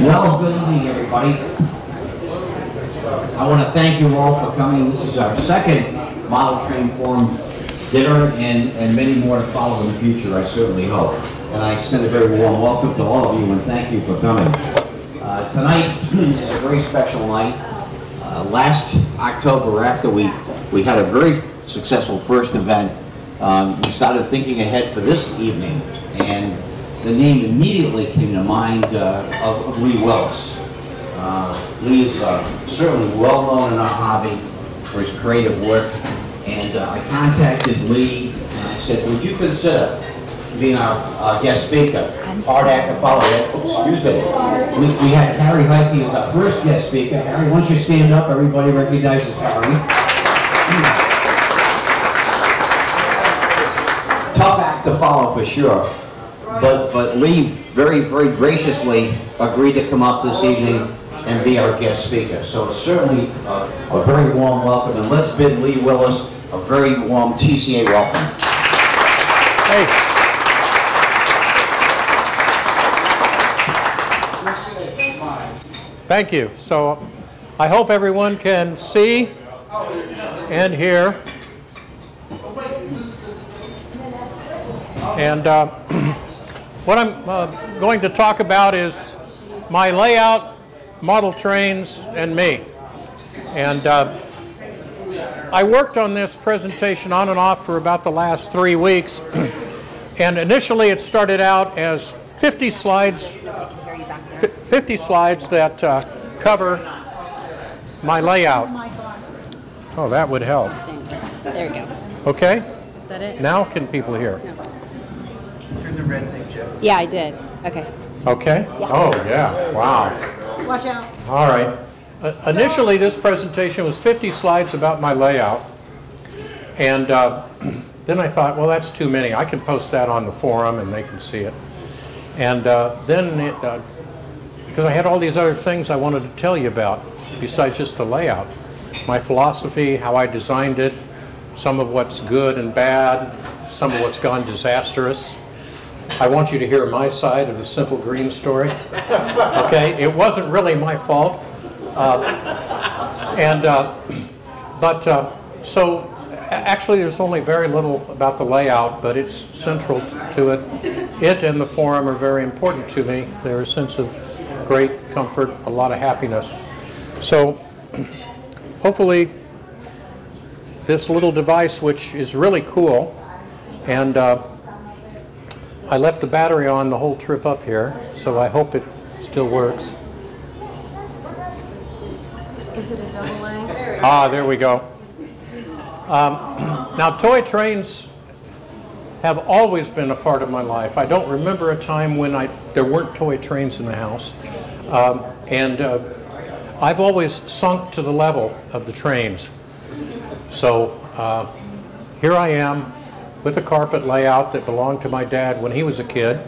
Well, good evening, everybody. I want to thank you all for coming. This is our second Model Train Forum dinner and many more to follow in the future, I certainly hope. And I extend a very warm welcome to all of you and thank you for coming. Tonight is a very special night. Last October, after we had a very successful first event, we started thinking ahead for this evening, and the name immediately came to mind of Lee Willis. Lee is certainly well known in our hobby for his creative work, and I contacted Lee and I said, would you consider being our guest speaker? Hard act to follow that. Excuse me. We had Harry Heike as our first guest speaker. Harry, once you stand up, everybody recognizes Harry. Tough act to follow for sure. But Lee very, very graciously agreed to come up this evening and be our guest speaker. So it's certainly a very warm welcome. And let's bid Lee Willis a very warm TCA welcome. Hey. Thank you. So I hope everyone can see and hear. And what I'm going to talk about is my layout, model trains, and me. And I worked on this presentation on and off for about the last 3 weeks. And initially it started out as 50 slides that cover my layout. Oh, that would help. There we go. Okay? Is that it? Now can people hear? No. Turn the red thing, Joe. Yeah, I did. Okay. Okay? Yeah. Oh, yeah. Wow. Watch out. All right. Initially, this presentation was 50 slides about my layout. And then I thought, well, that's too many. I can post that on the forum and they can see it. And then, because I had all these other things I wanted to tell you about, besides just the layout. My philosophy, how I designed it, some of what's good and bad, some of what's gone disastrous. I want you to hear my side of the Simple Green story. Okay, it wasn't really my fault. So actually there's only very little about the layout, but it's central to it. It and the forum are very important to me. They're a sense of great comfort, a lot of happiness. So hopefully this little device, which is really cool, and I left the battery on the whole trip up here, so I hope it still works. Is it a double A? Ah, there we go. Now, toy trains have always been a part of my life. I don't remember a time when there weren't toy trains in the house. I've always sunk to the level of the trains. So here I am with a carpet layout that belonged to my dad when he was a kid.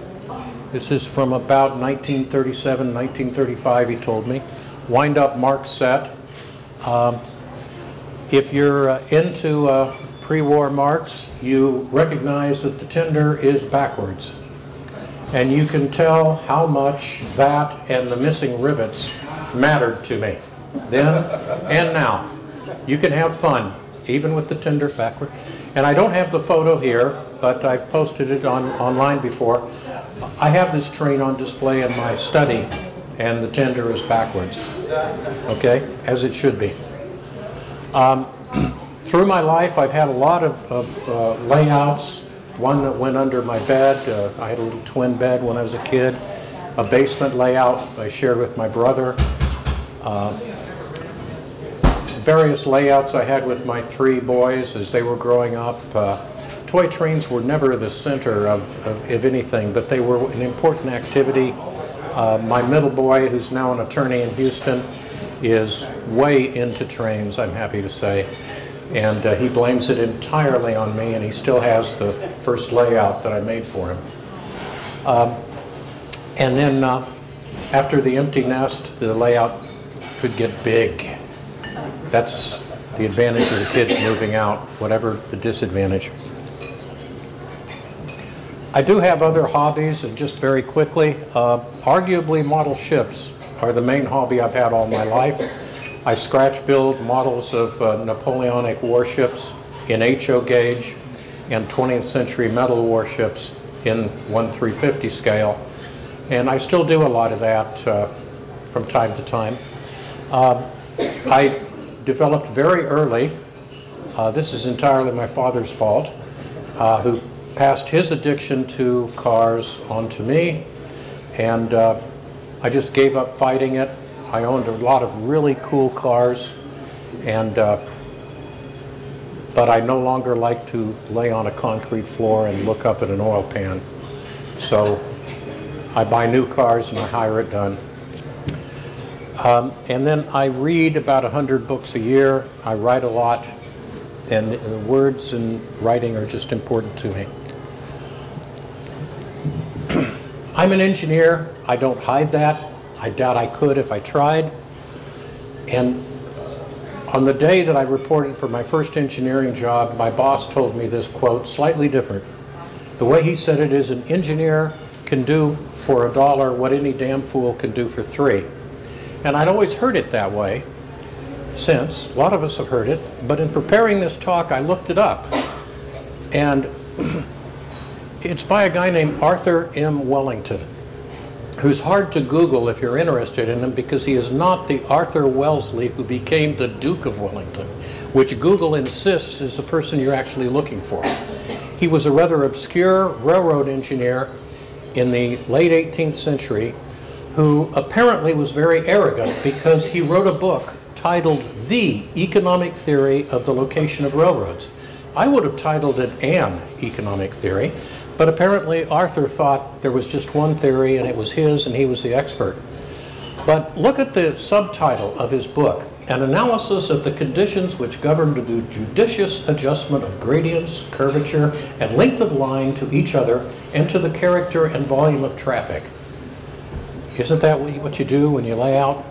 This is from about 1937, 1935, he told me. Wind-up mark set. If you're into pre-war marks, you recognize that the tender is backwards. And you can tell how much that and the missing rivets mattered to me then and now. You can have fun, even with the tender backward. And I don't have the photo here, but I've posted it online before. I have this train on display in my study, and the tender is backwards, okay, as it should be. Through my life, I've had a lot of layouts. One that went under my bed. I had a little twin bed when I was a kid. A basement layout I shared with my brother. Various layouts I had with my 3 boys as they were growing up. Toy trains were never the center of anything, but they were an important activity. My middle boy, who's now an attorney in Houston, is way into trains, I'm happy to say. And he blames it entirely on me, and he still has the first layout that I made for him. And then after the empty nest, the layout could get big. That's the advantage of the kids moving out, whatever the disadvantage. I do have other hobbies, and just very quickly, arguably model ships are the main hobby I've had all my life. I scratch build models of Napoleonic warships in HO gauge and 20th century metal warships in 1/350 scale. And I still do a lot of that from time to time. I developed very early, this is entirely my father's fault, who passed his addiction to cars on to me, and I just gave up fighting it. I owned a lot of really cool cars, and but I no longer like to lay on a concrete floor and look up at an oil pan. So I buy new cars and I hire it done. And then I read about 100 books a year. I write a lot, and words and writing are just important to me. I'm an engineer. I don't hide that. I doubt I could if I tried. And on the day that I reported for my first engineering job, my boss told me this quote, slightly different. The way he said it is, an engineer can do for $1 what any damn fool can do for $3. And I'd always heard it that way since. A lot of us have heard it. But in preparing this talk, I looked it up. And it's by a guy named Arthur M. Wellington, who's hard to Google if you're interested in him, because he is not the Arthur Wellesley who became the Duke of Wellington, which Google insists is the person you're actually looking for. He was a rather obscure railroad engineer in the late 18th century who apparently was very arrogant because he wrote a book titled The Economic Theory of the Location of Railroads. I would have titled it An Economic Theory, but apparently Arthur thought there was just one theory and it was his and he was the expert. But look at the subtitle of his book, An Analysis of the Conditions Which Govern the Judicious Adjustment of Gradients, Curvature, and Length of Line to each other and to the character and volume of traffic. Isn't that what you do when you lay out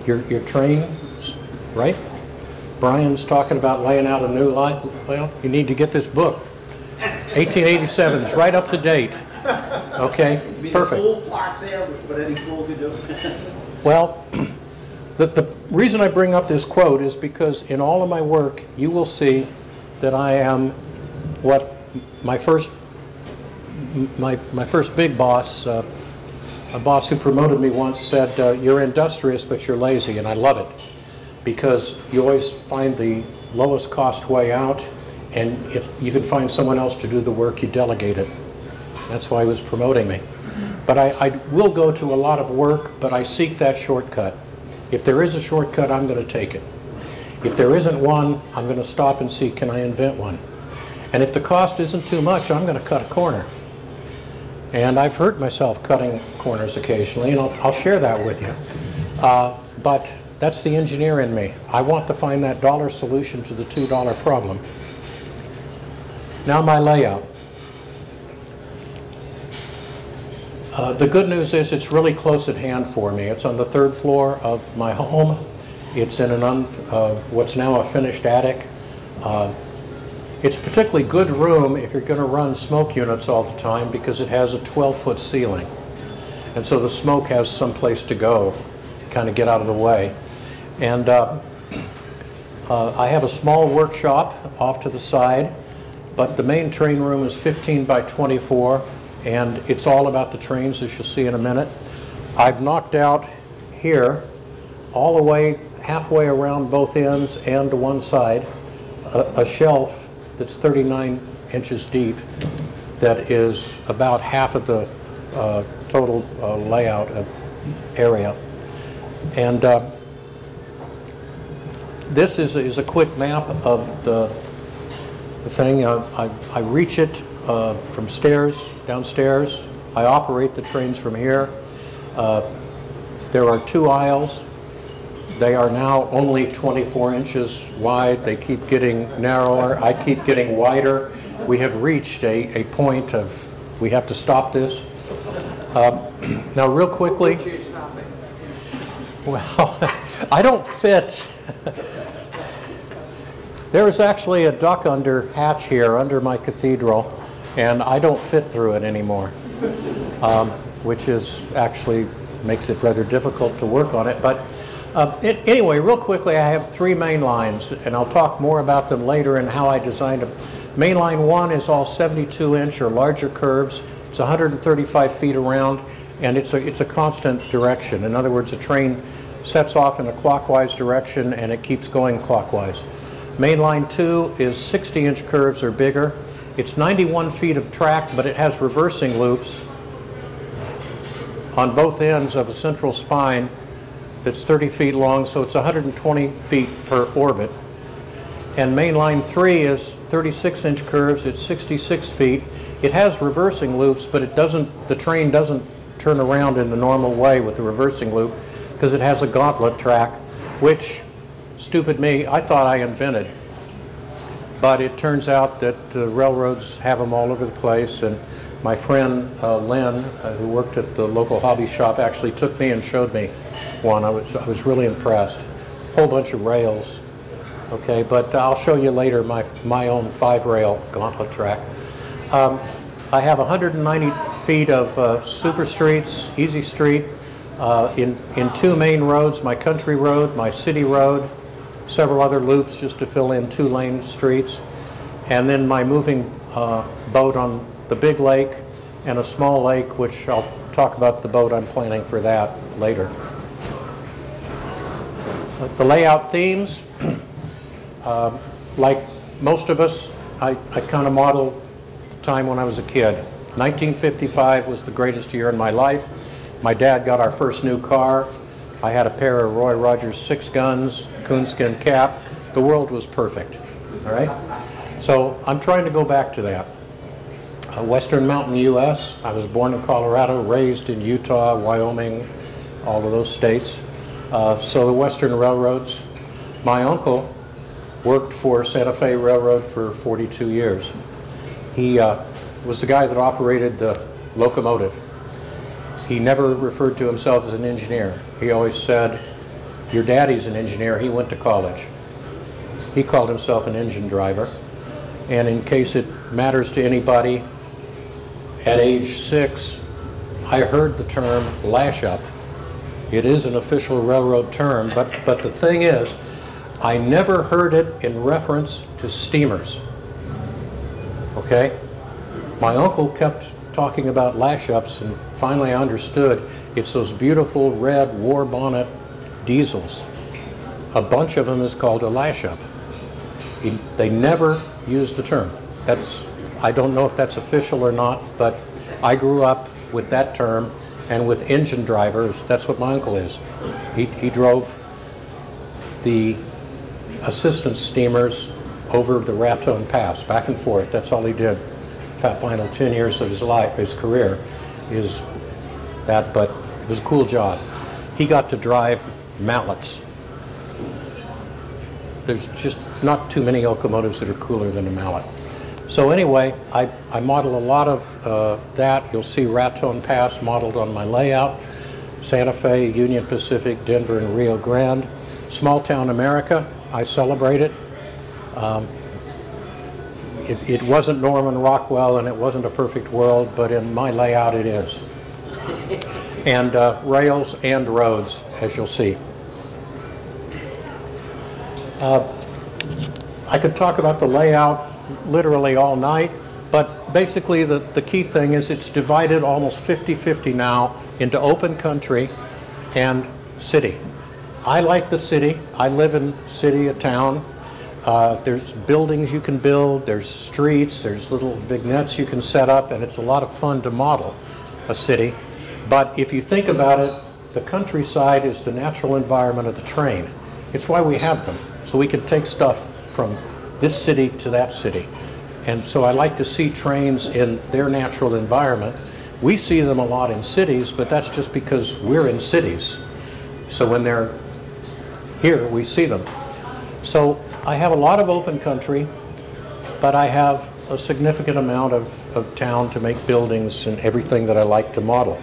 your train, right? Brian's talking about laying out a new line. Well, you need to get this book. 1887 is right up to date. Okay, perfect. Well, the reason I bring up this quote is because in all of my work, you will see that I am what my first big boss, a boss who promoted me once said, you're industrious, but you're lazy, and I love it. Because you always find the lowest cost way out, and if you can find someone else to do the work, you delegate it. That's why he was promoting me. But I will go to a lot of work, but I seek that shortcut. If there is a shortcut, I'm going to take it. If there isn't one, I'm going to stop and see, can I invent one? And if the cost isn't too much, I'm going to cut a corner. And I've hurt myself cutting corners occasionally, and I'll share that with you. But that's the engineer in me. I want to find that dollar solution to the $2 problem. Now my layout. The good news is it's really close at hand for me. It's on the 3rd floor of my home. It's in an what's now a finished attic. It's a particularly good room if you're going to run smoke units all the time because it has a 12-foot ceiling. And so the smoke has some place to go, kind of get out of the way. And I have a small workshop off to the side, but the main train room is 15 by 24, and it's all about the trains, as you'll see in a minute. I've knocked out here, all the way, halfway around both ends and to one side, a shelf that's 39 inches deep that is about half of the total layout area. And this is a quick map of the thing. I reach it from downstairs. I operate the trains from here. There are 2 aisles. They are now only 24 inches wide. They keep getting narrower. I keep getting wider. We have reached a point of, we have to stop this. Now real quickly. Well, I don't fit. There is actually a duck under hatch here under my cathedral. and I don't fit through it anymore, which is actually makes it rather difficult to work on it. But anyway, real quickly, I have 3 main lines, and I'll talk more about them later and how I designed them. Main line 1 is all 72-inch or larger curves. It's 135 feet around, and it's a constant direction. In other words, the train sets off in a clockwise direction, and it keeps going clockwise. Main line 2 is 60-inch curves or bigger. It's 91 feet of track, but it has reversing loops on both ends of a central spine that's 30 feet long, so it's 120 feet per orbit. And main line 3 is 36-inch curves. It's 66 feet. It has reversing loops, but the train doesn't turn around in the normal way with the reversing loop because it has a gauntlet track, which, stupid me, I thought I invented. But it turns out that the railroads have them all over the place, and my friend Len, who worked at the local hobby shop, actually took me and showed me one. I was really impressed. Whole bunch of rails. Okay, but I'll show you later my own 5-rail gauntlet track. I have 190 feet of super streets, easy street, in 2 main roads, my country road, my city road, several other loops just to fill in 2-lane streets, and then my moving boat on the big lake and a small lake, which I'll talk about the boat I'm planning for that later. The layout themes, like most of us, I kind of modeled the time when I was a kid. 1955 was the greatest year in my life. My dad got our first new car. I had a pair of Roy Rogers 6 guns, coonskin cap. The world was perfect, all right? So I'm trying to go back to that. Western Mountain, U.S. I was born in Colorado, raised in Utah, Wyoming, all of those states. So the Western railroads. My uncle worked for Santa Fe Railroad for 42 years. He was the guy that operated the locomotive. He never referred to himself as an engineer. He always said, "Your daddy's an engineer, he went to college." He called himself an engine driver. And in case it matters to anybody, at age 6, I heard the term lash up. It is an official railroad term, but the thing is, I never heard it in reference to steamers. Okay? My uncle kept talking about lash-ups, and finally I understood it's those beautiful red war bonnet diesels. A bunch of them is called a lash-up. They never used the term. I don't know if that's official or not, but I grew up with that term and with engine drivers. That's what my uncle is. He drove the assistance steamers over the Raton Pass, back and forth. That's all he did. The final 10 years of his life, his career, is that, but it was a cool job. He got to drive mallets. There's just not too many locomotives that are cooler than a mallet. So anyway, I model a lot of that. You'll see Raton Pass modeled on my layout. Santa Fe, Union Pacific, Denver, and Rio Grande. Small town America, I celebrate it. It wasn't Norman Rockwell and it wasn't a perfect world, but in my layout it is. And rails and roads, as you'll see. I could talk about the layout literally all night, but basically the key thing is it's divided almost 50-50 now into open country and city. I like the city. I live in city, a town. There's buildings you can build, there's streets, there's little vignettes you can set up, and it's a lot of fun to model a city. But if you think about it, the countryside is the natural environment of the train. It's why we have them, so we can take stuff from this city to that city. And so I like to see trains in their natural environment. We see them a lot in cities, but that's just because we're in cities. So when they're here, we see them. So I have a lot of open country, but I have a significant amount of town to make buildings and everything that I like to model.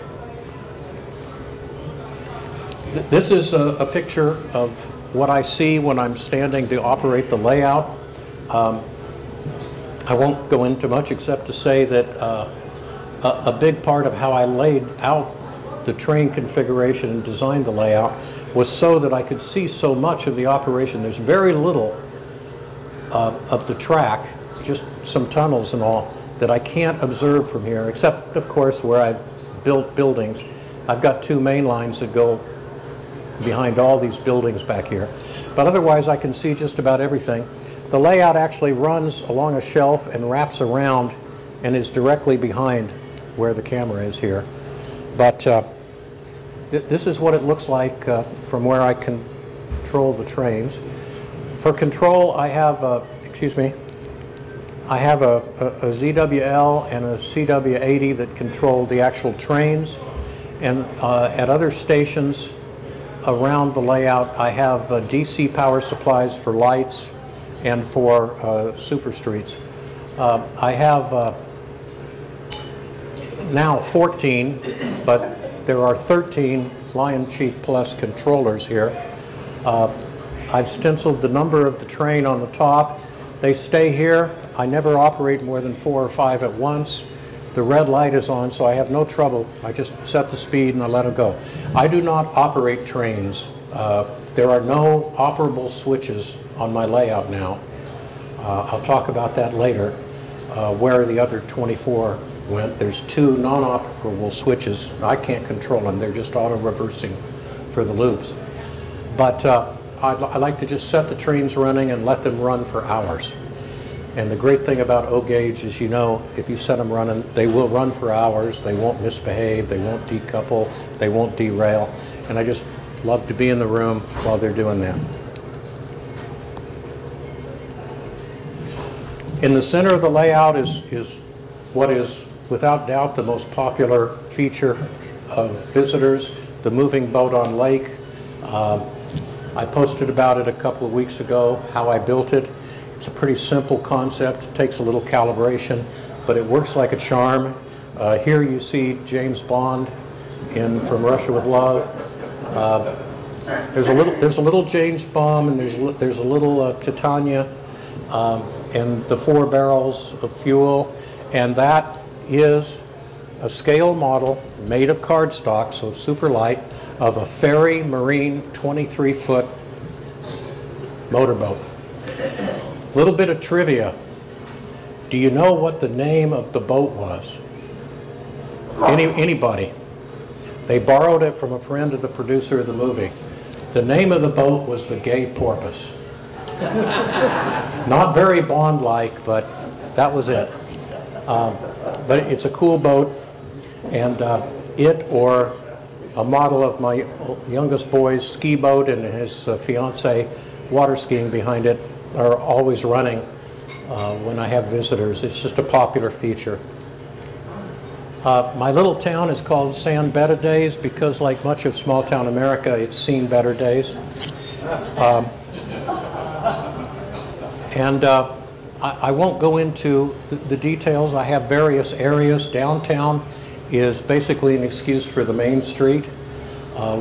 This is a picture of what I see when I'm standing to operate the layout. I won't go into much except to say that a big part of how I laid out the train configuration and designed the layout was so that I could see so much of the operation. There's very little of the track, just some tunnels and all, that I can't observe from here, except, of course, where I've built buildings. I've got 2 main lines that go behind all these buildings back here. But otherwise, I can see just about everything. The layout actually runs along a shelf and wraps around and is directly behind where the camera is here. This is what it looks like from where I control the trains. For control, I have a ZWL and a CW80 that control the actual trains. And at other stations around the layout, I have DC power supplies for lights and for super streets. I have now 14, but there are 13 Lion Chief Plus controllers here. I've stenciled the number of the train on the top. They stay here. I never operate more than 4 or 5 at once. The red light is on, so I have no trouble. I just set the speed and I let them go. I do not operate trains. There are no operable switches on my layout now. I'll talk about that later, where the other 24 went. There's 2 non-operable switches. I can't control them. They're just auto-reversing for the loops. But I like to just set the trains running and let them run for hours. And the great thing about O-gauge is, you know, if you set them running, they will run for hours. They won't misbehave. They won't decouple. They won't derail. And I just love to be in the room while they're doing that. In the center of the layout is what is, without doubt, the most popular feature of visitors, the moving boat on lake. I posted about it a couple of weeks ago, how I built it. It's a pretty simple concept. It takes a little calibration, but it works like a charm. Here you see James Bond in From Russia with Love. There's a little James Bond, and there's a little Titania, and the 4 barrels of fuel, and that is a scale model made of cardstock, so super light, of a Ferry Marine 23-foot motorboat. Little bit of trivia. Do you know what the name of the boat was? Anybody? They borrowed it from a friend of the producer of the movie. The name of the boat was the Gay Porpoise. Not very Bond-like, but that was it. But it's a cool boat, and it or a model of my youngest boy's ski boat and his fiance water skiing behind it are always running when I have visitors. It's just a popular feature. My little town is called San Beda Days because, like much of small town America, it's seen better days. I won't go into the details. I have various areas. Downtown is basically an excuse for the main street,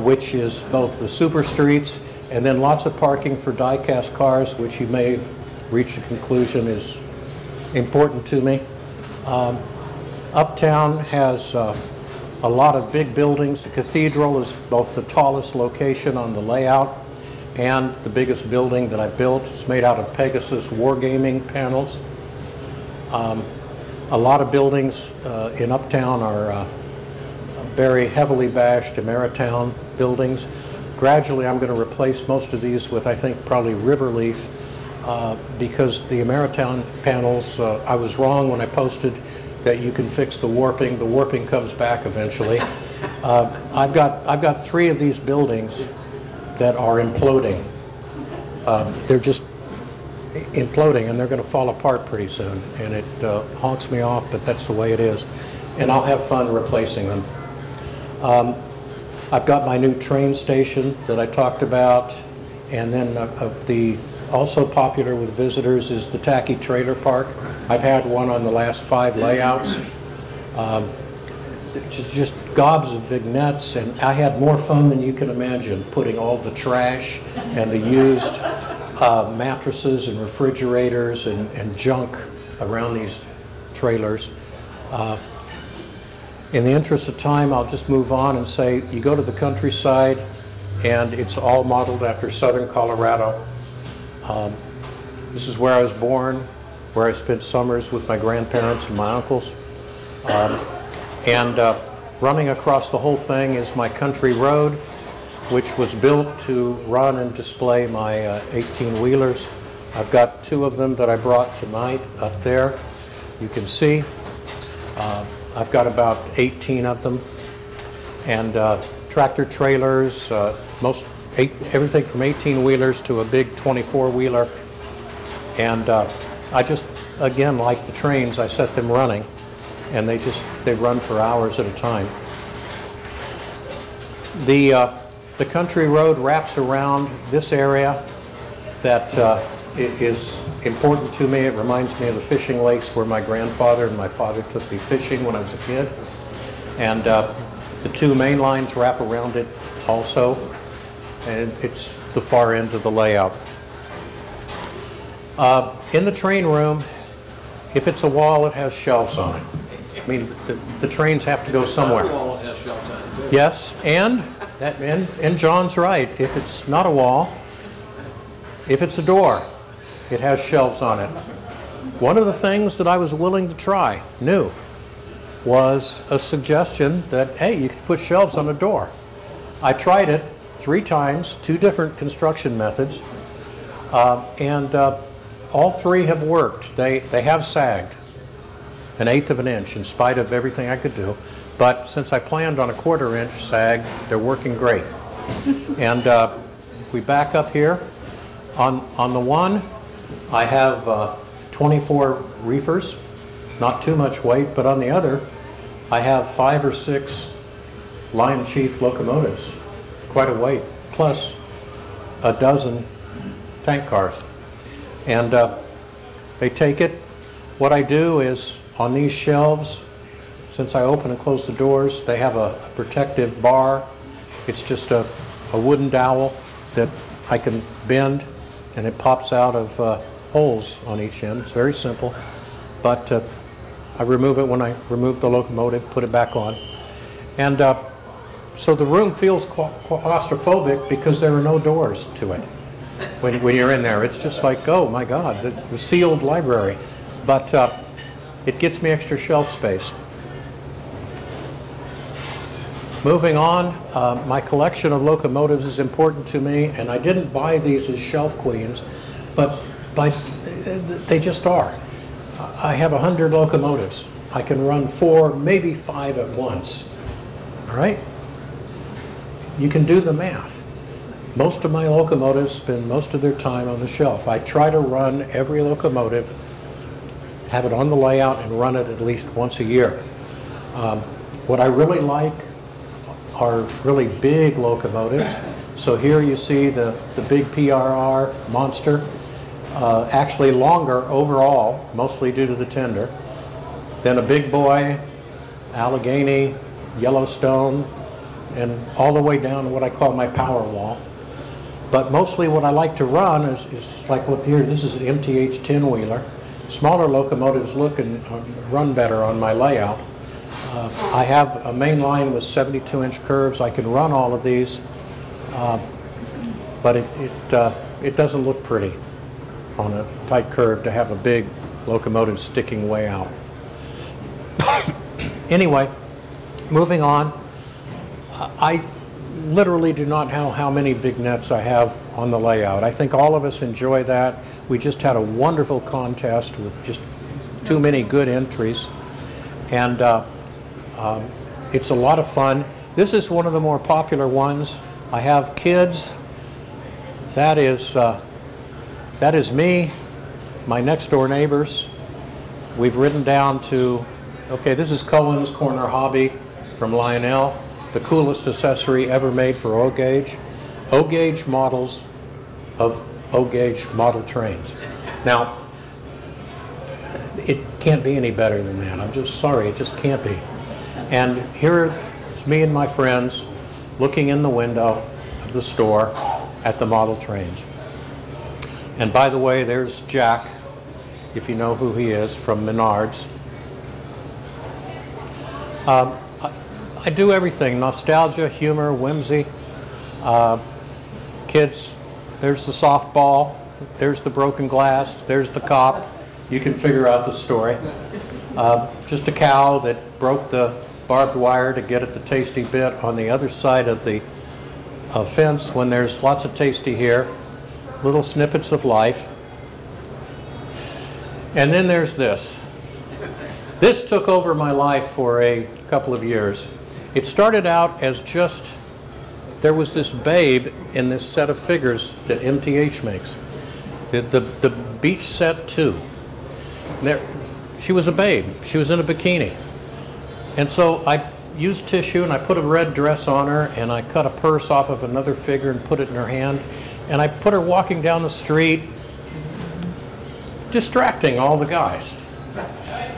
which is both the super streets and then lots of parking for die-cast cars, which you may have reached a conclusion is important to me. Uptown has a lot of big buildings. The cathedral is both the tallest location on the layout and the biggest building that I built. It's made out of Pegasus wargaming panels. A lot of buildings in Uptown are very heavily bashed Ameritown buildings. Gradually, I'm going to replace most of these with, I think, probably Riverleaf, because the Ameritown panels, I was wrong when I posted that you can fix the warping. The warping comes back eventually. I've got 3 of these buildings that are imploding. They're just imploding, and they're going to fall apart pretty soon. And it honks me off, but that's the way it is. And I'll have fun replacing them. I've got my new train station that I talked about, and then also popular with visitors is the Tacky trailer park. I've had one on the last 5 layouts. Just gobs of vignettes, and I had more fun than you can imagine putting all the trash and the used mattresses and refrigerators and junk around these trailers. In the interest of time, I'll just move on and say you go to the countryside and it's all modeled after southern Colorado. This is where I was born, where I spent summers with my grandparents and my uncles. Running across the whole thing is my country road, which was built to run and display my 18-wheelers. I've got 2 of them that I brought tonight up there. You can see I've got about 18 of them. And tractor trailers, everything from 18-wheelers to a big 24-wheeler. And I just, again, like the trains, I set them running, and they run for hours at a time. The country road wraps around this area that is important to me. It reminds me of the fishing lakes where my grandfather and my father took me fishing when I was a kid. And the 2 main lines wrap around it also, and it's the far end of the layout. In the train room, if it's a wall, it has shelves on it. I mean, the trains have to go somewhere. Yes, and John's right. If it's not a wall, if it's a door, it has shelves on it. One of the things that I was willing to try, new, was a suggestion that, hey, you could put shelves on a door. I tried it 3 times, 2 different construction methods, and all 3 have worked. They have sagged 1/8 of an inch in spite of everything I could do. But since I planned on a 1/4 inch sag, they're working great. And if we back up here, on the one, I have 24 reefers, not too much weight, but on the other, I have 5 or 6 line chief locomotives, quite a weight, plus a dozen tank cars. And they take it. What I do is, on these shelves, since I open and close the doors, they have a protective bar. It's just a wooden dowel that I can bend, and it pops out of holes on each end. It's very simple, but I remove it when I remove the locomotive, put it back on. And so the room feels claustrophobic because there are no doors to it when you're in there. It's just like, oh my God, that's the sealed library. But it gets me extra shelf space. Moving on, my collection of locomotives is important to me, and I didn't buy these as shelf queens, but they just are. I have 100 locomotives. I can run 4, maybe 5 at once. All right? You can do the math. Most of my locomotives spend most of their time on the shelf. I try to run every locomotive, have it on the layout, and run it at least once a year. What I really like are really big locomotives. So here you see the big PRR monster, actually longer overall, mostly due to the tender. Then a big boy, Allegheny, Yellowstone, and all the way down to what I call my power wall. But mostly what I like to run is like what here, this is an MTH 10-wheeler. Smaller locomotives look and run better on my layout. I have a main line with 72-inch curves. I can run all of these, but it doesn't look pretty on a tight curve to have a big locomotive sticking way out. Anyway, moving on, I literally do not know how many vignettes I have on the layout. I think all of us enjoy that. We just had a wonderful contest with just too many good entries, and it's a lot of fun. This is one of the more popular ones. I have kids. That is me, my next door neighbors. We've ridden down to, okay, this is Cullen's Corner Hobby from Lionel, the coolest accessory ever made for O-gauge. O-gauge models of O-gauge model trains. Now, it can't be any better than that. I'm just sorry, it just can't be. And here it's me and my friends looking in the window of the store at the model trains. And by the way, there's Jack, if you know who he is, from Menards. I do everything, nostalgia, humor, whimsy. Kids, there's the softball, there's the broken glass, there's the cop. You can figure out the story. Just a cow that broke the barbed wire to get at the tasty bit on the other side of the fence when there's lots of tasty here. Little snippets of life. And then there's this. This took over my life for a couple of years. It started out as just, there was this babe in this set of figures that MTH makes. The Beach Set 2. She was a babe. She was in a bikini. And so I used tissue and I put a red dress on her and I cut a purse off of another figure and put it in her hand. And I put her walking down the street, distracting all the guys.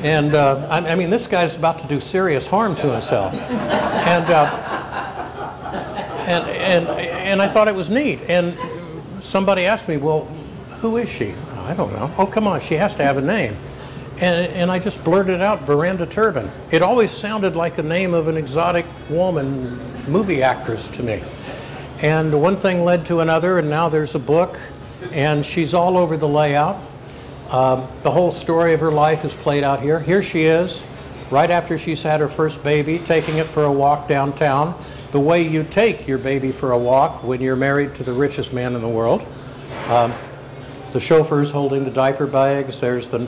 And I mean, this guy's about to do serious harm to himself. And I thought it was neat. And somebody asked me, well, who is she? I don't know. Oh, come on, she has to have a name. And I just blurted out Veranda Turbin. It always sounded like the name of an exotic woman movie actress to me. And one thing led to another, and now there's a book, and she's all over the layout. The whole story of her life is played out here. Here she is, right after she's had her first baby, taking it for a walk downtown, the way you take your baby for a walk when you're married to the richest man in the world. The chauffeur's holding the diaper bags. There's the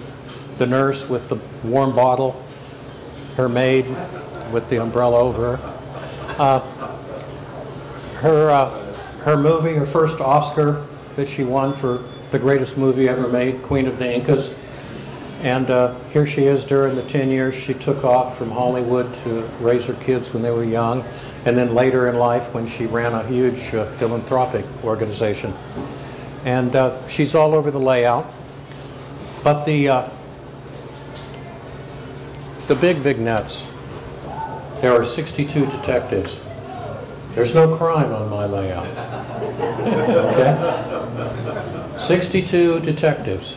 nurse with the warm bottle, her maid with the umbrella over her. Her movie, her first Oscar that she won for the greatest movie ever made, Queen of the Incas. And here she is during the 10 years she took off from Hollywood to raise her kids when they were young, and then later in life when she ran a huge philanthropic organization. And she's all over the layout. But the big vignettes, there are 62 detectives. There's no crime on my layout. Okay? 62 detectives.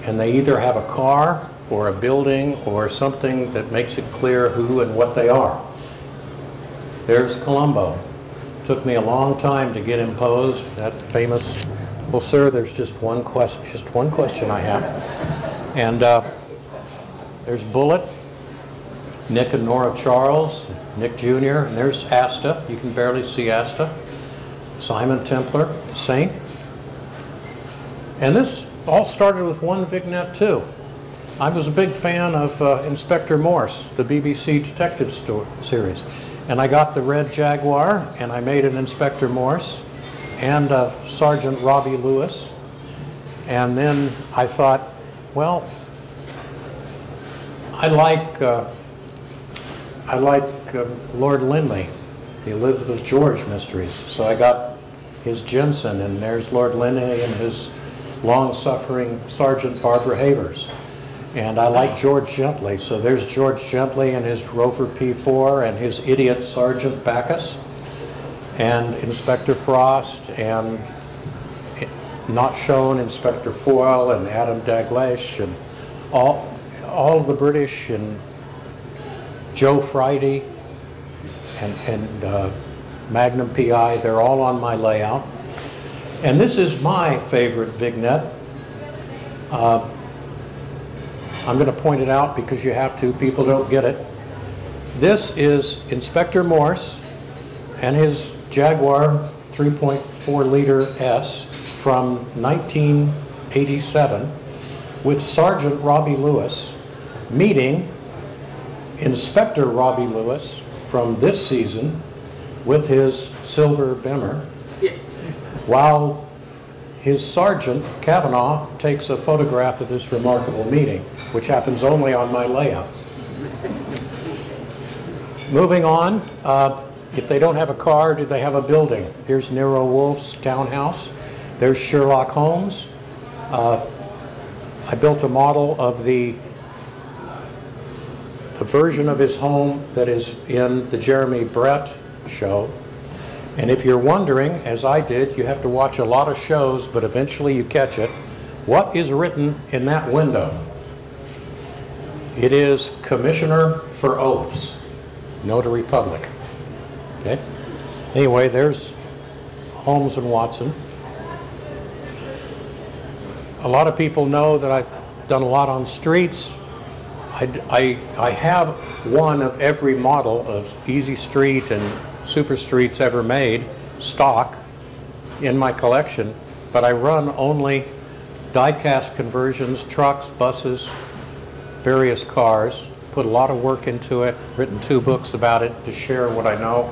And they either have a car or a building or something that makes it clear who and what they are. There's Columbo. Took me a long time to get imposed, that famous, well, sir, there's just one question I have. And there's Bullitt, Nick and Nora Charles, Nick Jr., and there's Asta. You can barely see Asta. Simon Templar, the Saint. And this all started with one vignette, too. I was a big fan of Inspector Morse, the BBC detective series. And I got the red Jaguar, and I made an Inspector Morse and Sergeant Robbie Lewis. And then I thought, well, I like Lord Linley, the Elizabeth George mysteries. So I got his Jensen, and there's Lord Linley and his long-suffering Sergeant Barbara Havers. And I like George Gently, so there's George Gently and his Rover P4 and his idiot Sergeant Bacchus, and Inspector Frost, and not shown Inspector Foyle and Adam Dalgleish, and all the British, and Joe Friday, and Magnum PI. They're all on my layout. And this is my favorite vignette. I'm going to point it out because you have to. People don't get it. This is Inspector Morse and his Jaguar 3.4 liter S from 1987 with Sergeant Robbie Lewis meeting Inspector Robbie Lewis from this season with his silver Beamer, while his Sergeant Kavanaugh takes a photograph of this remarkable meeting, which happens only on my layout. Moving on, if they don't have a car, do they have a building? Here's Nero Wolfe's Townhouse. There's Sherlock Holmes. I built a model of the version of his home that is in the Jeremy Brett show. And if you're wondering, as I did, you have to watch a lot of shows, but eventually you catch it. What is written in that window? It is Commissioner for Oaths, Notary Public. Okay. Anyway, there's Holmes and Watson. A lot of people know that I've done a lot on streets. I have one of every model of Easy Street and Super Streets ever made, stock, in my collection, but I run only die-cast conversions, trucks, buses, various cars. Put a lot of work into it, written 2 books about it to share what I know.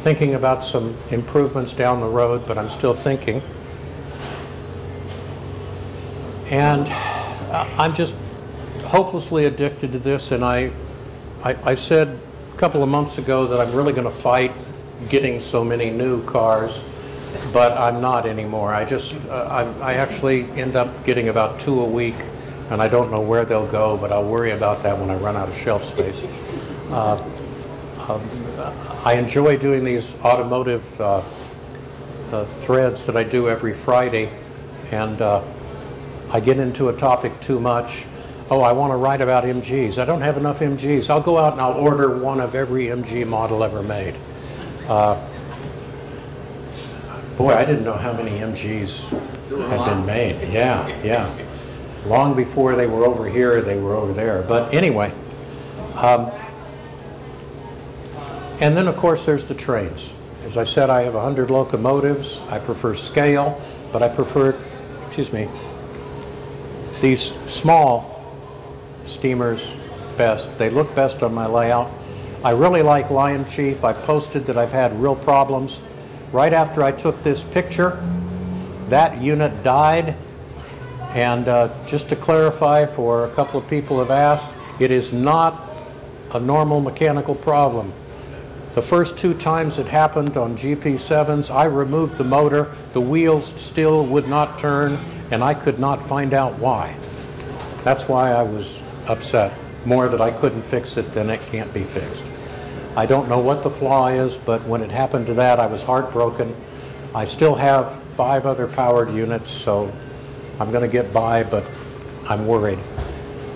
Thinking about some improvements down the road, but I'm still thinking. And I'm just hopelessly addicted to this, and I said a couple of months ago that I'm really going to fight getting so many new cars, but I'm not anymore. I actually end up getting about 2 a week, and I don't know where they'll go, but I'll worry about that when I run out of shelf space. I enjoy doing these automotive threads that I do every Friday, and I get into a topic too much. Oh, I want to write about MGs. I don't have enough MGs. I'll go out and I'll order one of every MG model ever made. Boy, I didn't know how many MGs had been made. Yeah, yeah. Long before they were over here, they were over there. But anyway, and then of course there's the trains. As I said, I have 100 locomotives. I prefer scale, but I prefer, excuse me, these small steamers best. They look best on my layout. I really like Lion Chief. I posted that I've had real problems. Right after I took this picture, that unit died. And just to clarify, for a couple of people have asked, it is not a normal mechanical problem. The first 2 times it happened on GP7s, I removed the motor, the wheels still would not turn, and I could not find out why. That's why I was upset, more that I couldn't fix it than it can't be fixed. I don't know what the flaw is, but when it happened to that, I was heartbroken. I still have 5 other powered units, so I'm going to get by, but I'm worried.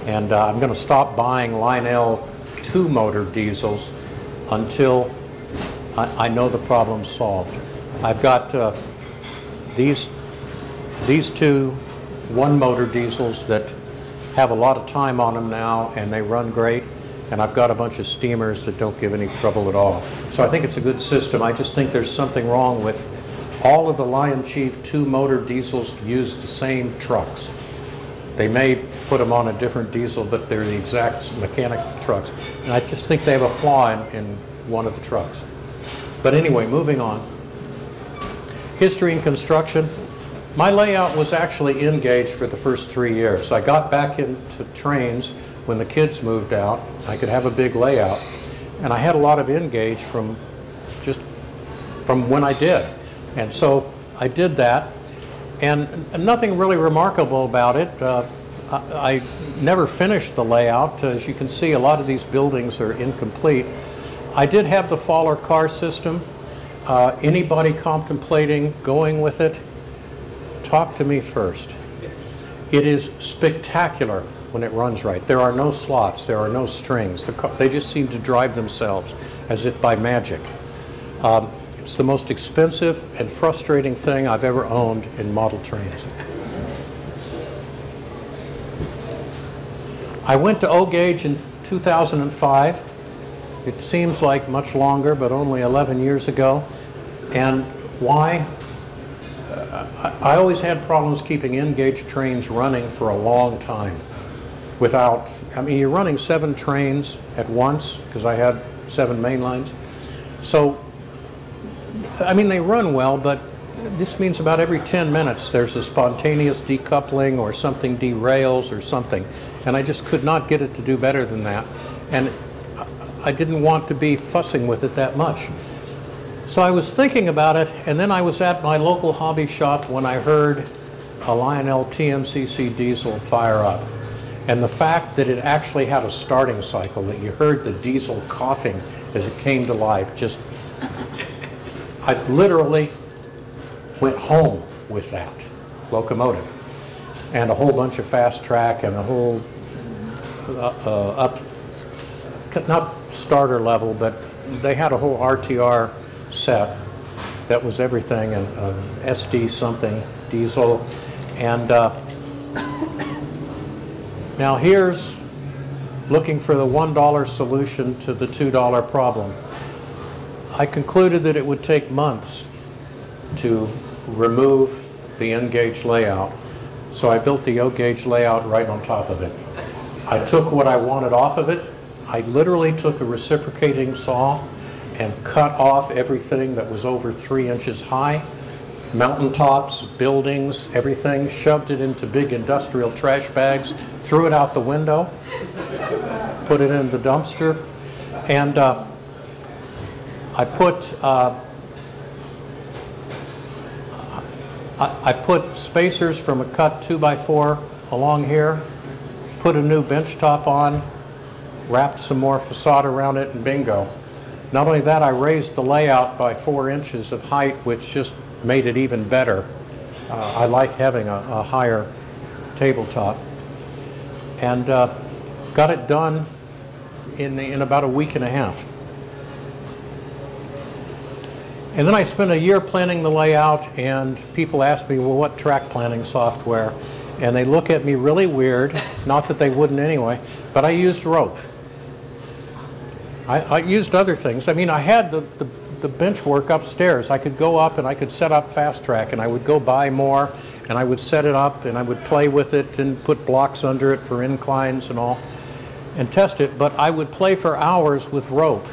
And I'm going to stop buying Lionel 2-motor diesels until I know the problem's solved. I've got these 2 1-motor diesels that have a lot of time on them now, and they run great. And I've got a bunch of steamers that don't give any trouble at all. So I think it's a good system. I just think there's something wrong with all of the Lion Chief 2-motor diesels use the same trucks. They may put them on a different diesel, but they're the exact mechanic trucks. And I just think they have a flaw in one of the trucks. But anyway, moving on. History and construction. My layout was actually in-gauge for the first 3 years. I got back into trains when the kids moved out. I could have a big layout. And I had a lot of in-gauge from when I did. And so I did that. And nothing really remarkable about it. I never finished the layout. As you can see, a lot of these buildings are incomplete. I did have the Faller car system. Anybody contemplating going with it, talk to me first. It is spectacular when it runs right. There are no slots, there are no strings. They just seem to drive themselves as if by magic. It's the most expensive and frustrating thing I've ever owned in model trains. I went to O-Gauge in 2005. It seems like much longer, but only 11 years ago. And why? I always had problems keeping in-gauge trains running for a long time without, I mean, you're running 7 trains at once because I had 7 main lines. So, I mean, they run well, but this means about every 10 minutes there's a spontaneous decoupling or something derails or something. And I just could not get it to do better than that. And I didn't want to be fussing with it that much. So I was thinking about it, and then I was at my local hobby shop when I heard a Lionel TMCC diesel fire up. And the fact that it actually had a starting cycle, that you heard the diesel coughing as it came to life, just, I literally went home with that. locomotive, and a whole bunch of fast track and a whole not starter level, but they had a whole RTR set that was everything, and SD something diesel, and now here's looking for the $1 solution to the $2 problem. I concluded that it would take months to remove the N-gauge layout, so I built the O-gauge layout right on top of it. I took what I wanted off of it. I literally took a reciprocating saw and cut off everything that was over 3 inches high, mountaintops, buildings, everything, shoved it into big industrial trash bags, threw it out the window, put it in the dumpster, and I put spacers from a cut 2x4 along here, put a new bench top on, wrapped some more facade around it, and bingo. Not only that, I raised the layout by 4 inches of height, which just made it even better. I like having a higher tabletop. And got it done in about a week and a half. And then I spent a year planning the layout, and people ask me, well, what track planning software? And they look at me really weird, not that they wouldn't anyway, but I used rope. I used other things. I mean, I had the bench work upstairs. I could go up and I could set up fast track, and I would go buy more, and I would set it up, and I would play with it and put blocks under it for inclines and all, and test it. But I would play for hours with rope.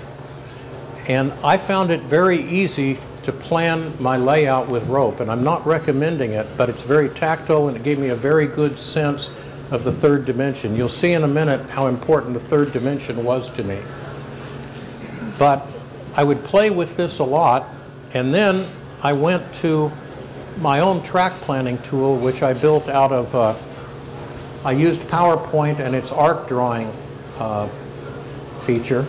And I found it very easy to plan my layout with rope, and I'm not recommending it, but it's very tactile, and it gave me a very good sense of the third dimension. You'll see in a minute how important the third dimension was to me. But I would play with this a lot, and then I went to my own track planning tool, which I built out of, I used PowerPoint and its arc drawing feature.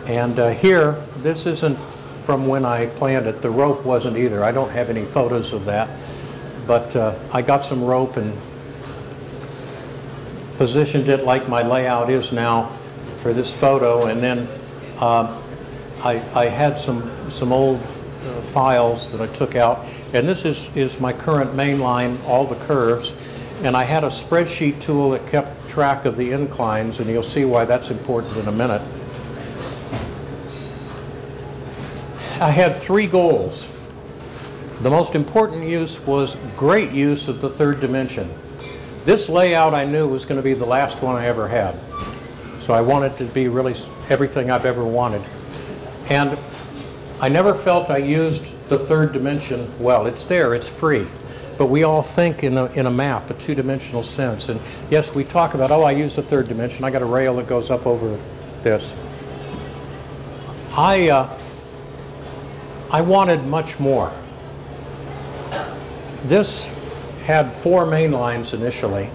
And here, this isn't from when I planned it. The rope wasn't either. I don't have any photos of that. But I got some rope and positioned it like my layout is now for this photo. And then I had some old files that I took out. And this is my current main line, all the curves. And I had a spreadsheet tool that kept track of the inclines, and you'll see why that's important in a minute. I had 3 goals. The most important use was great use of the third dimension. This layout I knew was going to be the last one I ever had. So I wanted to be really everything I've ever wanted. And I never felt I used the third dimension well. It's there, it's free. But we all think in a map, a two-dimensional sense. And yes, we talk about, oh, I use the third dimension. I got a rail that goes up over this. I wanted much more. This had 4 main lines initially.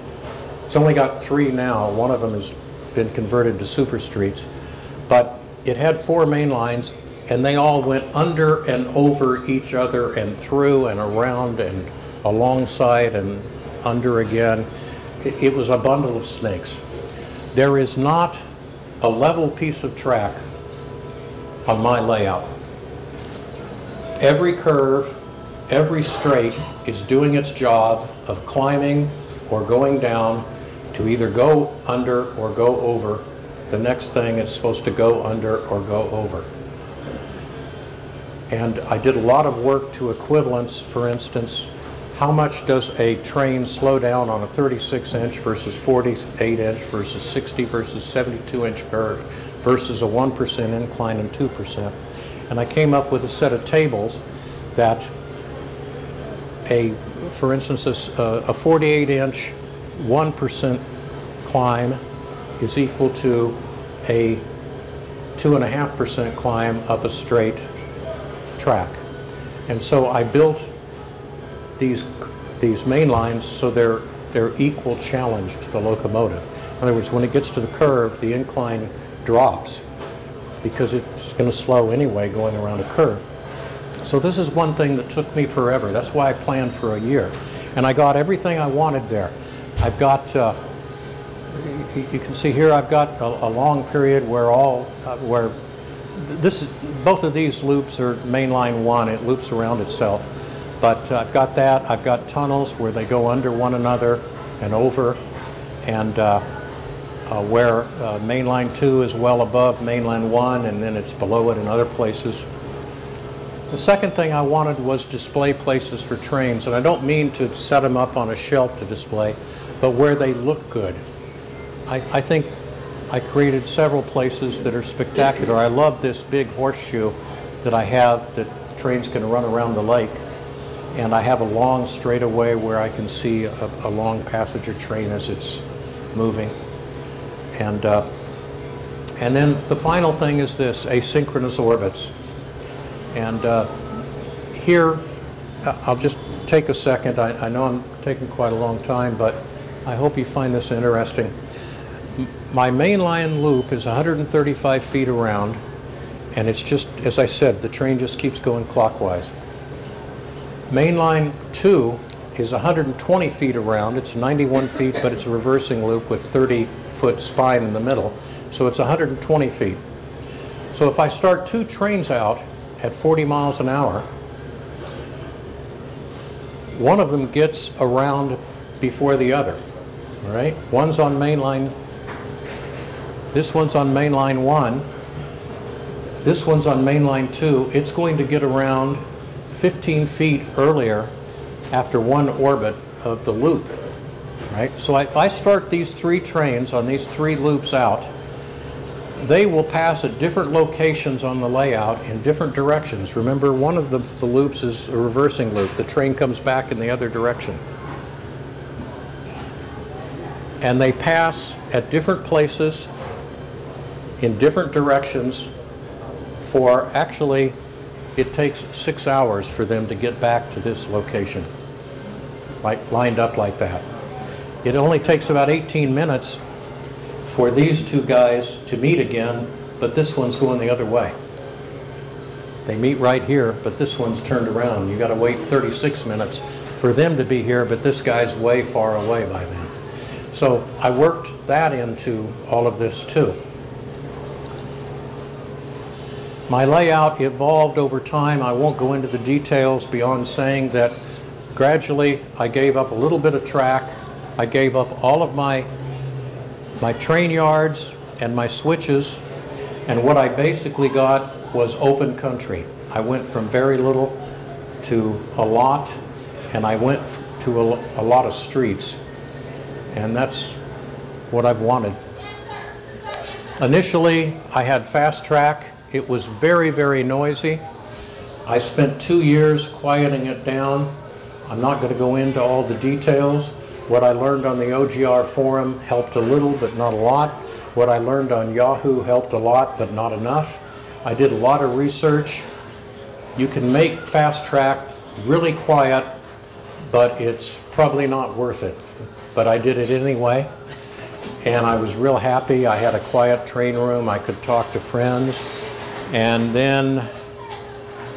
It's only got 3 now. One of them has been converted to super streets. But it had 4 main lines, and they all went under and over each other and through and around and alongside and under again. It was a bundle of snakes. There is not a level piece of track on my layout. Every curve, every straight is doing its job of climbing or going down to either go under or go over the next thing it's supposed to go under or go over. And I did a lot of work to equivalence. For instance, how much does a train slow down on a 36-inch versus 48-inch versus 60 versus 72-inch curve versus a 1% incline and 2%? And I came up with a set of tables that, for instance, a 48-inch 1% climb is equal to a 2.5% climb up a straight track. And so I built these main lines so they're equal challenge to the locomotive. In other words, when it gets to the curve, the incline drops because it's going to slow anyway going around a curve. So this is one thing that took me forever. That's why I planned for a year. And I got everything I wanted there. I've got, you can see here, I've got a long period where both of these loops are mainline 1. It loops around itself. But I've got that. I've got tunnels where they go under one another and over, and where mainline 2 is well above mainline 1, and then it's below it in other places. The second thing I wanted was display places for trains, and I don't mean to set them up on a shelf to display, but where they look good. I think I created several places that are spectacular. I love this big horseshoe that I have that trains can run around the lake, and I have a long straightaway where I can see a long passenger train as it's moving. And then the final thing is this, asynchronous orbits. And here, I'll just take a second. I know I'm taking quite a long time, but I hope you find this interesting. My mainline loop is 135 feet around, and it's just, as I said, the train just keeps going clockwise. Mainline 2 is 120 feet around. It's 91 feet, but it's a reversing loop with 30-foot spine in the middle, so it's 120 feet. So if I start 2 trains out at 40 miles an hour, one of them gets around before the other, all right? One's on mainline, this one's on mainline 1, this one's on mainline 2. It's going to get around 15 feet earlier after one orbit of the loop, right? So if I start these 3 trains on these 3 loops out, they will pass at different locations on the layout in different directions. Remember, one of the loops is a reversing loop. The train comes back in the other direction. And they pass at different places in different directions for, actually, it takes 6 hours for them to get back to this location, like lined up like that. It only takes about 18 minutes for these 2 guys to meet again, but this one's going the other way. They meet right here, but this one's turned around. You got to wait 36 minutes for them to be here, but this guy's way far away by then. So I worked that into all of this too. My layout evolved over time. I won't go into the details beyond saying that gradually I gave up a little bit of track. I gave up all of my train yards and my switches, and what I basically got was open country. I went from very little to a lot, and I went to a lot of streets, and that's what I've wanted. Initially, I had fast track. It was very, very noisy. I spent 2 years quieting it down. I'm not going to go into all the details. What I learned on the OGR forum helped a little, but not a lot. What I learned on Yahoo helped a lot, but not enough. I did a lot of research. You can make fast track really quiet, but it's probably not worth it. But I did it anyway, and I was real happy. I had a quiet train room. I could talk to friends. And then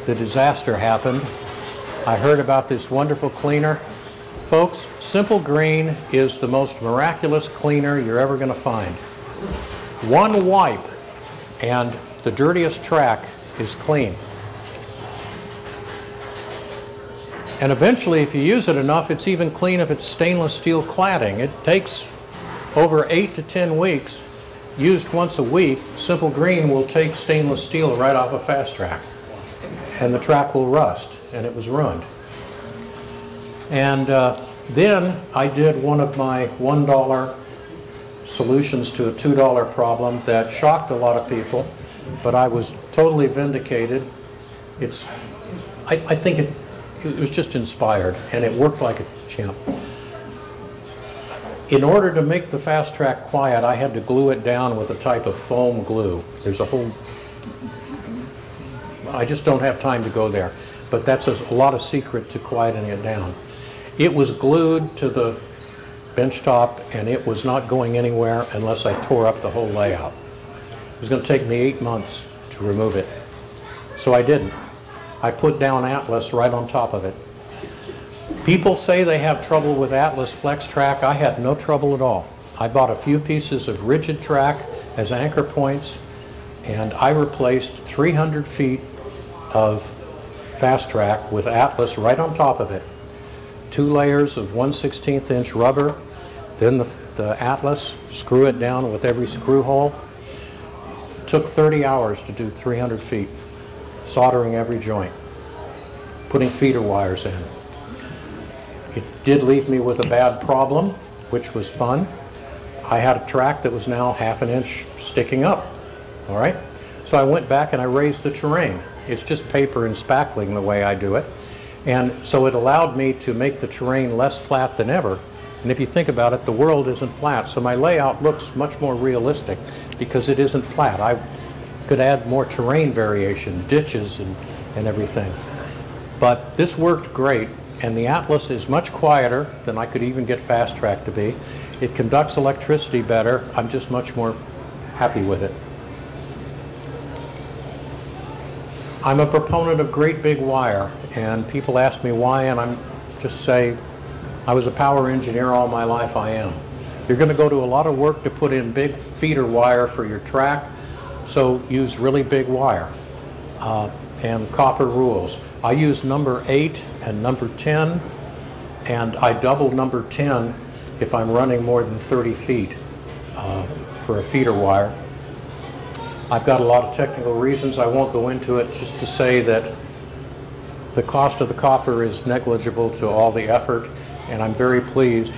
the disaster happened. I heard about this wonderful cleaner. Folks, Simple Green is the most miraculous cleaner you're ever going to find. One wipe and the dirtiest track is clean. And eventually, if you use it enough, it's even clean if it's stainless steel cladding. It takes over 8 to 10 weeks. Used once a week, Simple Green will take stainless steel right off a fast track, and the track will rust, and it was ruined. And then I did one of my $1 solutions to a $2 problem that shocked a lot of people, but I was totally vindicated. I think it was just inspired, and it worked like a champ. In order to make the fast track quiet, I had to glue it down with a type of foam glue. There's a whole, I just don't have time to go there, but that's a lot of secret to quieting it down. It was glued to the bench top, and it was not going anywhere unless I tore up the whole layout. It was going to take me 8 months to remove it. So I didn't. I put down Atlas right on top of it. People say they have trouble with Atlas Flex Track. I had no trouble at all. I bought a few pieces of rigid track as anchor points, and I replaced 300 feet of fast track with Atlas right on top of it. 2 layers of 1/16 inch rubber, then the Atlas, screw it down with every screw hole. Took 30 hours to do 300 feet, soldering every joint, putting feeder wires in. It did leave me with a bad problem, which was fun. I had a track that was now 1/2 inch sticking up, all right? So I went back and I raised the terrain. It's just paper and spackling the way I do it. And so it allowed me to make the terrain less flat than ever. And if you think about it, the world isn't flat. So my layout looks much more realistic because it isn't flat. I could add more terrain variation, ditches and everything. But this worked great. And the Atlas is much quieter than I could even get fast track to be. It conducts electricity better. I'm just much more happy with it. I'm a proponent of great big wire, and people ask me why, and I'm just say, I was a power engineer all my life, I am. You're going to go to a lot of work to put in big feeder wire for your track, so use really big wire. And copper rules. I use number 8 and number 10, and I double number 10 if I'm running more than 30 feet for a feeder wire. I've got a lot of technical reasons. I won't go into it, just to say that the cost of the copper is negligible to all the effort, and I'm very pleased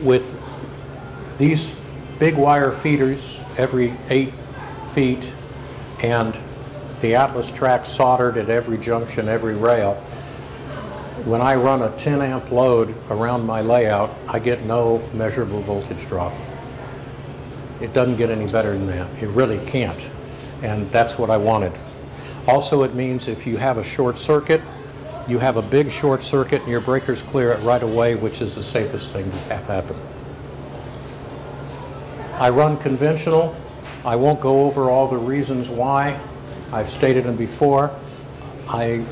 with these big wire feeders every 8 feet and the Atlas track soldered at every junction, every rail. When I run a 10 amp load around my layout, I get no measurable voltage drop. It doesn't get any better than that. It really can't. And that's what I wanted. Also, it means if you have a short circuit, you have a big short circuit and your breakers clear it right away, which is the safest thing to have happen. I run conventional. I won't go over all the reasons why. I've stated them before. I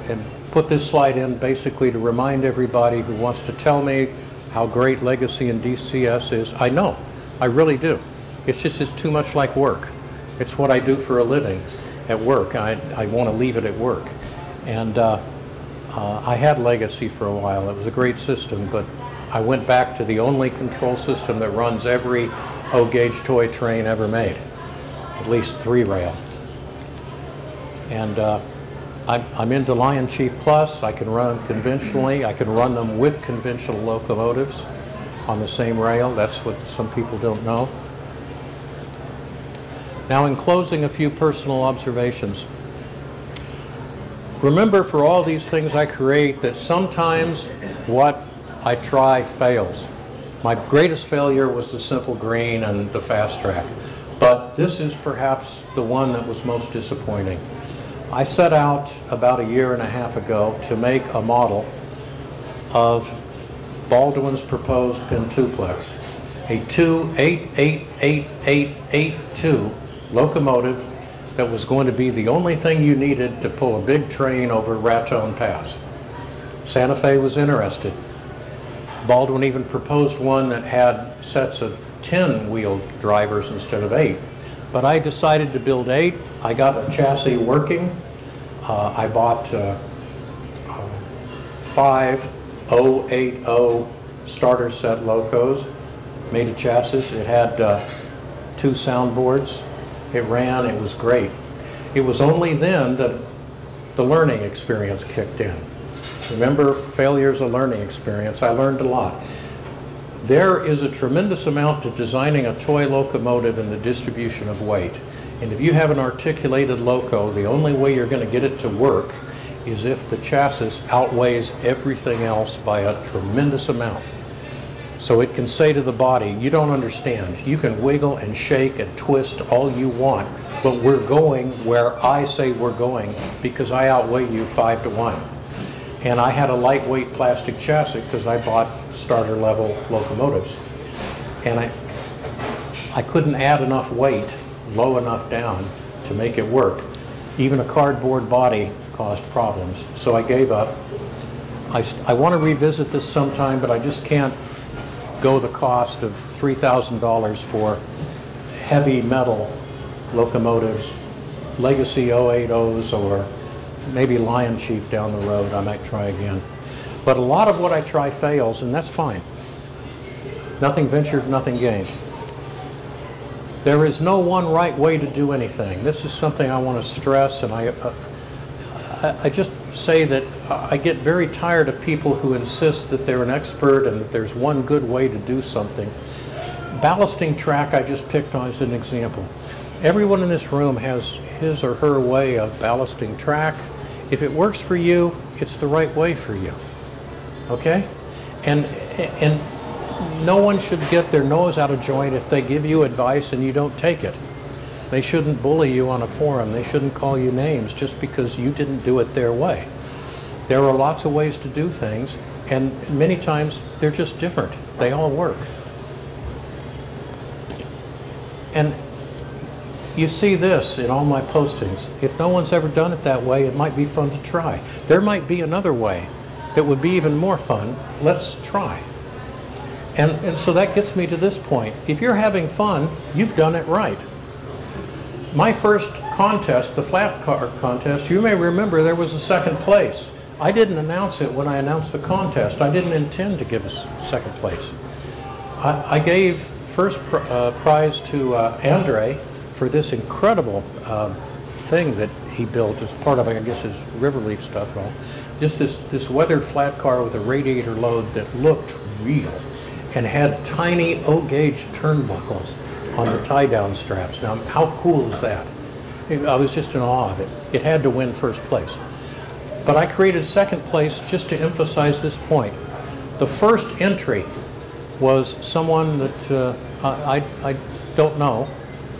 put this slide in basically to remind everybody who wants to tell me how great Legacy and DCS is. I know, I really do. It's just it's too much like work. It's what I do for a living at work. I want to leave it at work. And I had Legacy for a while. It was a great system, but I went back to the only control system that runs every O-gauge toy train ever made, at least 3 rail. And I'm into Lion Chief Plus. I can run them conventionally. I can run them with conventional locomotives on the same rail. That's what some people don't know. Now, in closing, a few personal observations. Remember, for all these things I create, that sometimes what I try fails. My greatest failure was the simple green and the fast track. But this is perhaps the one that was most disappointing. I set out about 1.5 years ago to make a model of Baldwin's proposed pentuplex, a 8888882 locomotive that was going to be the only thing you needed to pull a big train over Raton Pass. Santa Fe was interested. Baldwin even proposed one that had sets of 10-wheel drivers instead of 8. But I decided to build 8. I got a chassis working. I bought 5 080 starter set locos, made a chassis. It had 2 soundboards. It ran, it was great. It was only then that the learning experience kicked in. Remember, failure's a learning experience. I learned a lot. There is a tremendous amount to designing a toy locomotive and the distribution of weight. And if you have an articulated loco, the only way you're going to get it to work is if the chassis outweighs everything else by a tremendous amount. So it can say to the body, you don't understand. You can wiggle and shake and twist all you want, but we're going where I say we're going because I outweigh you 5 to 1. And I had a lightweight plastic chassis because I bought starter level locomotives. And I couldn't add enough weight low enough down to make it work. Even a cardboard body caused problems. So I gave up. I want to revisit this sometime, but I just can't go the cost of $3,000 for heavy metal locomotives, legacy 080s, or maybe Lion Chief down the road. I might try again. But a lot of what I try fails, and that's fine. Nothing ventured, nothing gained. There is no one right way to do anything. This is something I want to stress, and I just say that I get very tired of people who insist that they're an expert and that there's one good way to do something. Ballasting track I just picked on as an example. Everyone in this room has his or her way of ballasting track. If it works for you, it's the right way for you. Okay? And no one should get their nose out of joint if they give you advice and you don't take it. They shouldn't bully you on a forum. They shouldn't call you names just because you didn't do it their way. There are lots of ways to do things, and many times they're just different. They all work. And you see this in all my postings. If no one's ever done it that way, it might be fun to try. There might be another way that would be even more fun. Let's try. And so that gets me to this point. If you're having fun, you've done it right. My first contest, the flat car contest, you may remember there was a second place. I didn't announce it when I announced the contest. I didn't intend to give us second place. I gave first prize to Andre for this incredible thing that he built as part of, I guess, his Riverleaf stuff. Well, just this weathered flat car with a radiator load that looked real and had tiny O-gauge turnbuckles on the tie-down straps. Now, how cool is that? I was just in awe of it. It had to win first place. But I created second place just to emphasize this point. The first entry was someone that I don't know,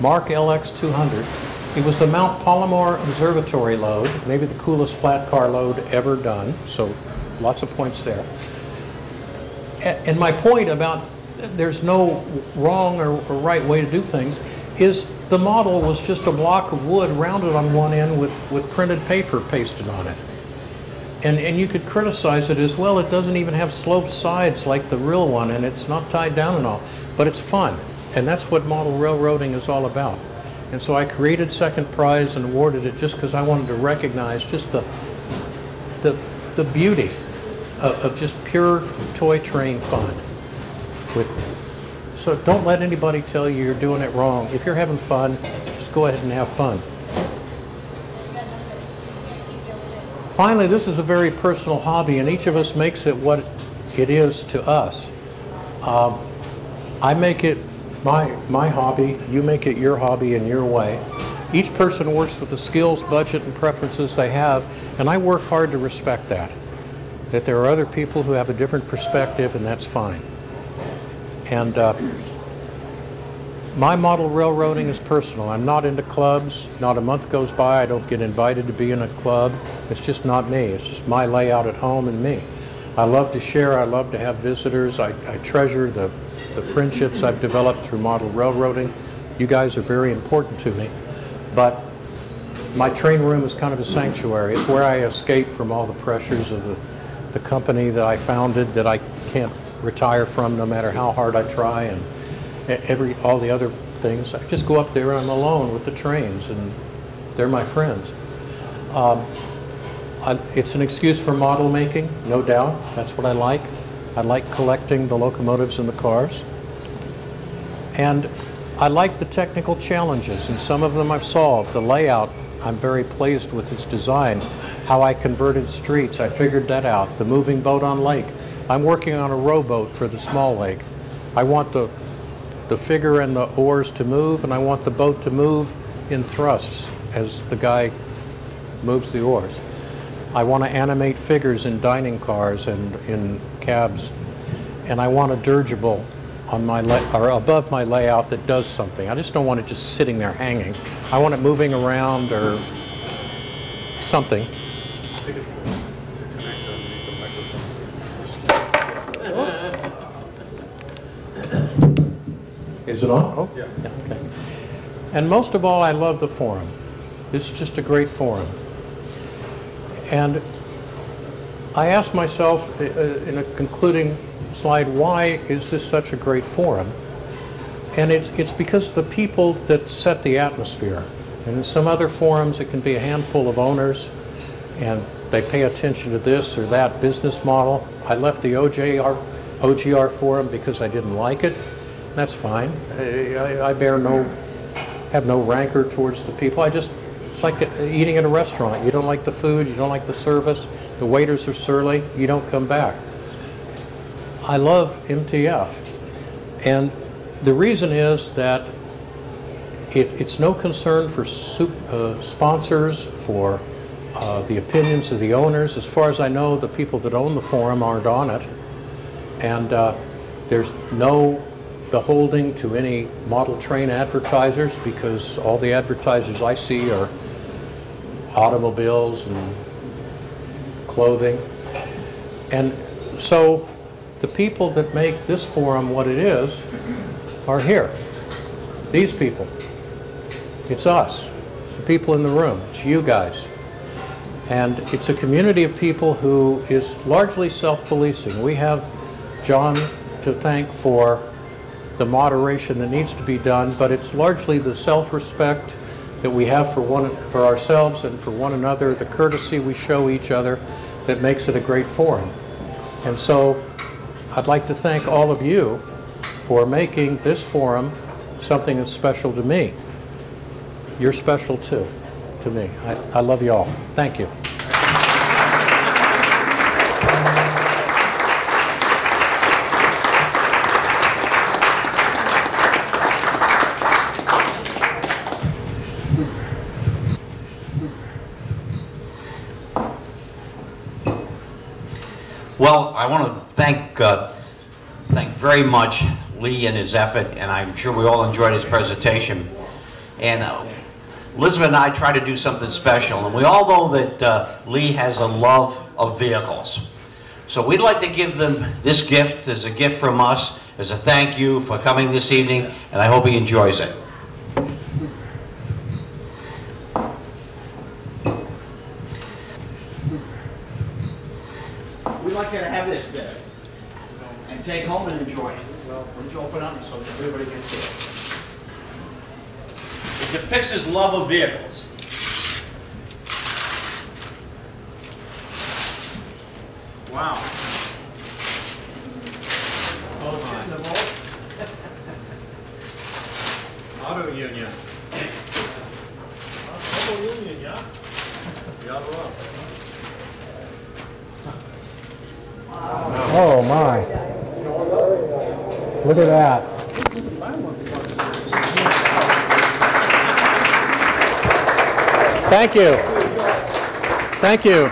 Mark LX200. It was the Mount Palomar Observatory load, maybe the coolest flat car load ever done, so lots of points there. And my point about there's no wrong or right way to do things is the model was just a block of wood rounded on one end with printed paper pasted on it. And you could criticize it as well. It doesn't even have sloped sides like the real one, and it's not tied down and all, but it's fun. And that's what model railroading is all about. And so I created second prize and awarded it just because I wanted to recognize just the beauty of just pure toy train fun. So don't let anybody tell you you're doing it wrong. If you're having fun, just go ahead and have fun. Finally, this is a very personal hobby, and each of us makes it what it is to us. I make it my hobby, you make it your hobby in your way. Each person works with the skills, budget, and preferences they have, and I work hard to respect that. That there are other people who have a different perspective, and that's fine. And my model railroading is personal. I'm not into clubs. Not a month goes by I don't get invited to be in a club. It's just not me. It's just my layout at home and me. I love to share. I love to have visitors. I treasure the friendships I've developed through model railroading. You guys are very important to me. But my train room is kind of a sanctuary. It's where I escape from all the pressures of the company that I founded that I can't retire from no matter how hard I try, and all the other things. I just go up there and I'm alone with the trains, and they're my friends. It's an excuse for model making, no doubt. That's what I like. I like collecting the locomotives and the cars. And I like the technical challenges, and some of them I've solved. The layout, I'm very pleased with its design. How I converted streets, I figured that out. The moving boat on lake. I'm working on a rowboat for the small lake. I want the figure and the oars to move, and I want the boat to move in thrusts as the guy moves the oars. I want to animate figures in dining cars and in cabs, and I want a dirigible on my or above my layout that does something. I just don't want it just sitting there hanging. I want it moving around or something. Is it on? Oh, yeah. Okay. And most of all, I love the forum. This is just a great forum. And I asked myself in a concluding slide, why is this such a great forum? And it's because of the people that set the atmosphere. And in some other forums, it can be a handful of owners, and they pay attention to this or that business model. I left the OGR forum because I didn't like it. That's fine. I have no rancor towards the people. It's like eating at a restaurant. You don't like the food, you don't like the service, the waiters are surly, you don't come back. I love MTF. And the reason is that it's no concern for sponsors, for the opinions of the owners. As far as I know, the people that own the forum aren't on it. And there's no beholding to any model train advertisers, because all the advertisers I see are automobiles and clothing. And so the people that make this forum what it is are here. These people. It's us. It's the people in the room. It's you guys. And it's a community of people who is largely self-policing. We have John to thank for the moderation that needs to be done, but it's largely the self-respect that we have for ourselves and for one another, the courtesy we show each other, that makes it a great forum. And so I'd like to thank all of you for making this forum something that's special to me. You're special too, to me. I love you all. Thank you. Well, I want to thank very much Lee and his effort, and I'm sure we all enjoyed his presentation. And Elizabeth and I try to do something special, and we all know that Lee has a love of vehicles. So we'd like to give them this gift as a gift from us, as a thank you for coming this evening, and I hope he enjoys it. We'd like you to have this dinner and take home and enjoy it. Well, why don't you open up so everybody can see it? It depicts his love of vehicles. Wow. Oh my. Auto Union. Auto Union, yeah? Yeah, right. Oh my. Look at that. Thank you. Thank you.